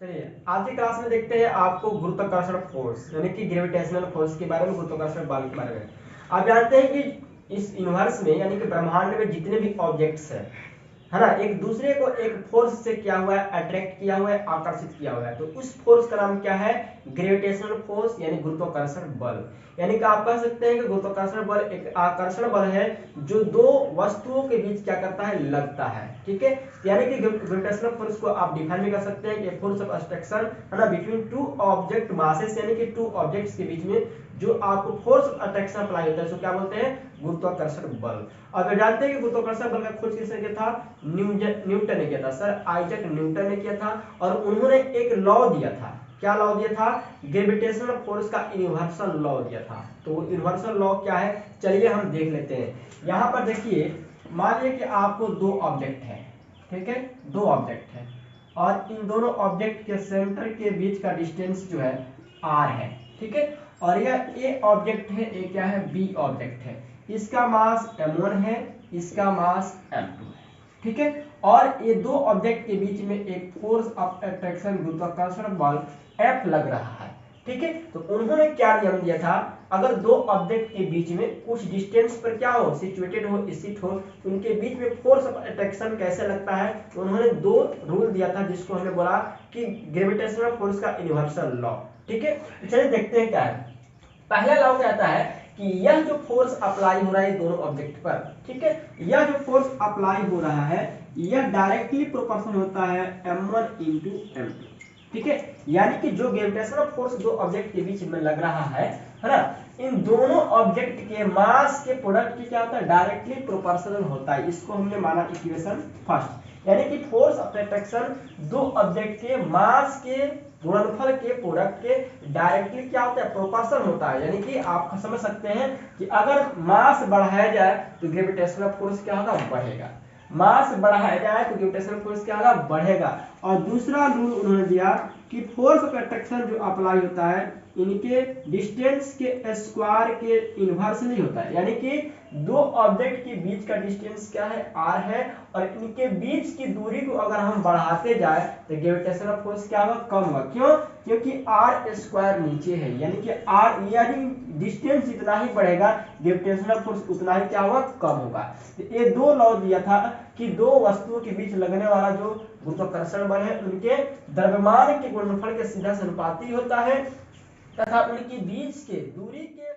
चलिए आज की क्लास में देखते हैं आपको गुरुत्वाकर्षण फोर्स यानी कि ग्रेविटेशनल फोर्स के बारे में, गुरुत्वाकर्षण बल के बारे में। आप जानते हैं कि इस यूनिवर्स में यानी कि ब्रह्मांड में जितने भी ऑब्जेक्ट्स हैं, है ना, एक दूसरे को एक फोर्स से क्या हुआ है, अट्रैक्ट किया हुआ है, आकर्षित किया हुआ है। तो उस फोर्स का नाम क्या है? ग्रेविटेशनल फोर्स यानी गुरुत्वाकर्षण बल। यानी कि आप कह सकते हैं कि गुरुत्वाकर्षण बल एक आकर्षण बल है जो दो वस्तुओं के बीच क्या करता है, लगता है। ठीक है, यानी कि ग्रेविटेशनल फोर्स को आप डिफाइन भी कर सकते हैं कि फोर्स ऑफ अट्रैक्शन, है ना, बिटवीन टू ऑब्जेक्ट मासेस, यानी कि टू ऑब्जेक्ट्स के बीच में जो आपको फोर्स ऑफ अट्रैक्शन अप्लाई होता है उसको क्या बोलते हैं, गुरुत्वाकर्षण बल। अब आप जानते हैं कि गुरुत्वाकर्षण बल का खोज किसने किया था? न्यूटन ने किया था, सर आइजैक न्यूटन ने किया था। और उन्होंने एक लॉ दिया था। क्या लॉ दिया था? ग्रेविटेशनल फोर्स का यूनिवर्सल लॉ दिया था। तो यूनिवर्सल लॉ क्या है, चलिए हम देख लेते हैं। यहाँ पर देखिए, मान लीजिए कि आपको दो ऑब्जेक्ट है, ठीक है, दो ऑब्जेक्ट है और इन दोनों ऑब्जेक्ट के सेंटर के बीच का डिस्टेंस जो है r है। ठीक है, और यह ए ऑब्जेक्ट है, ए क्या है, बी ऑब्जेक्ट है। इसका मास m1 है, इसका मास m2 है। ठीक है, और ये दो ऑब्जेक्ट के बीच में एक फोर्स ऑफ अट्रैक्शन गुरुत्वाकर्षण बल F लग रहा है। ठीक है, तो उन्होंने क्या नियम दिया था, अगर दो ऑब्जेक्ट के बीच में कुछ डिस्टेंस पर क्या हो, सिचुएटेड हो, स्थित हो, उनके बीच में फोर्स ऑफ अट्रैक्शन कैसे लगता है, तो उन्होंने दो रूल दिया था जिसको हमने बोला कि ग्रेविटेशनल फोर्स का यूनिवर्सल लॉ। ठीक है, चलिए देखते हैं क्या है। पहला लॉ कहता है कि यह जो फोर्स अप्लाई हो रहा है दोनों ऑब्जेक्ट पर, ठीक है, यह जो फोर्स अप्लाई हो रहा है यह डायरेक्टली प्रोपोर्शनल होता है m1 इंटू m2। ठीक है, यानी कि जो ग्रेविटेशनल फोर्स दो ऑब्जेक्ट के बीच में लग रहा है ना, इन दोनों ऑब्जेक्ट के मास के प्रोडक्ट की क्या होता है, डायरेक्टली प्रोपोर्शनल होता है। इसको हमने माना इक्वेशन फर्स्ट, यानी कि फोर्स ऑफ अट्रैक्शन दो ऑब्जेक्ट के मास के गुणनफल के प्रोडक्ट के डायरेक्टली क्या होता है, प्रोपोर्शनल होता है। यानी कि आप समझ सकते हैं कि अगर मास बढ़ाया जाए तो ग्रेविटेशनल फोर्स क्या होगा, बढ़ेगा। मास बढ़ाया जाए तो ग्रेविटेशनल फोर्स क्या होगा, बढ़ेगा। और दूसरा रूल उन्होंने दिया कि फोर्स ऑफ अट्रैक्शन जो अप्लाई होता है इनके डिस्टेंस के स्क्वायर के इनवर्सली होता है। यानी कि दो ऑब्जेक्ट के बीच का डिस्टेंस क्या है, r है, और इनके बीच की दूरी को अगर हम बढ़ाते जाए तो ग्रेविटेशनल फोर्स क्या होगा, कम होगा। क्यों? क्योंकि r स्क्वायर नीचे है, यानी कि r यानी डिस्टेंस जितना ही बढ़ेगा ग्रेविटेशनल फोर्स उतना ही क्या होगा, कम होगा। तो ये दो लॉ दिया था कि दो वस्तुओं के बीच लगने वाला जो गुरुत्वाकर्षण बल है उनके द्रव्यमान के गुणनफल के सीधा समानुपाती होता है तथा उनके बीच के दूरी के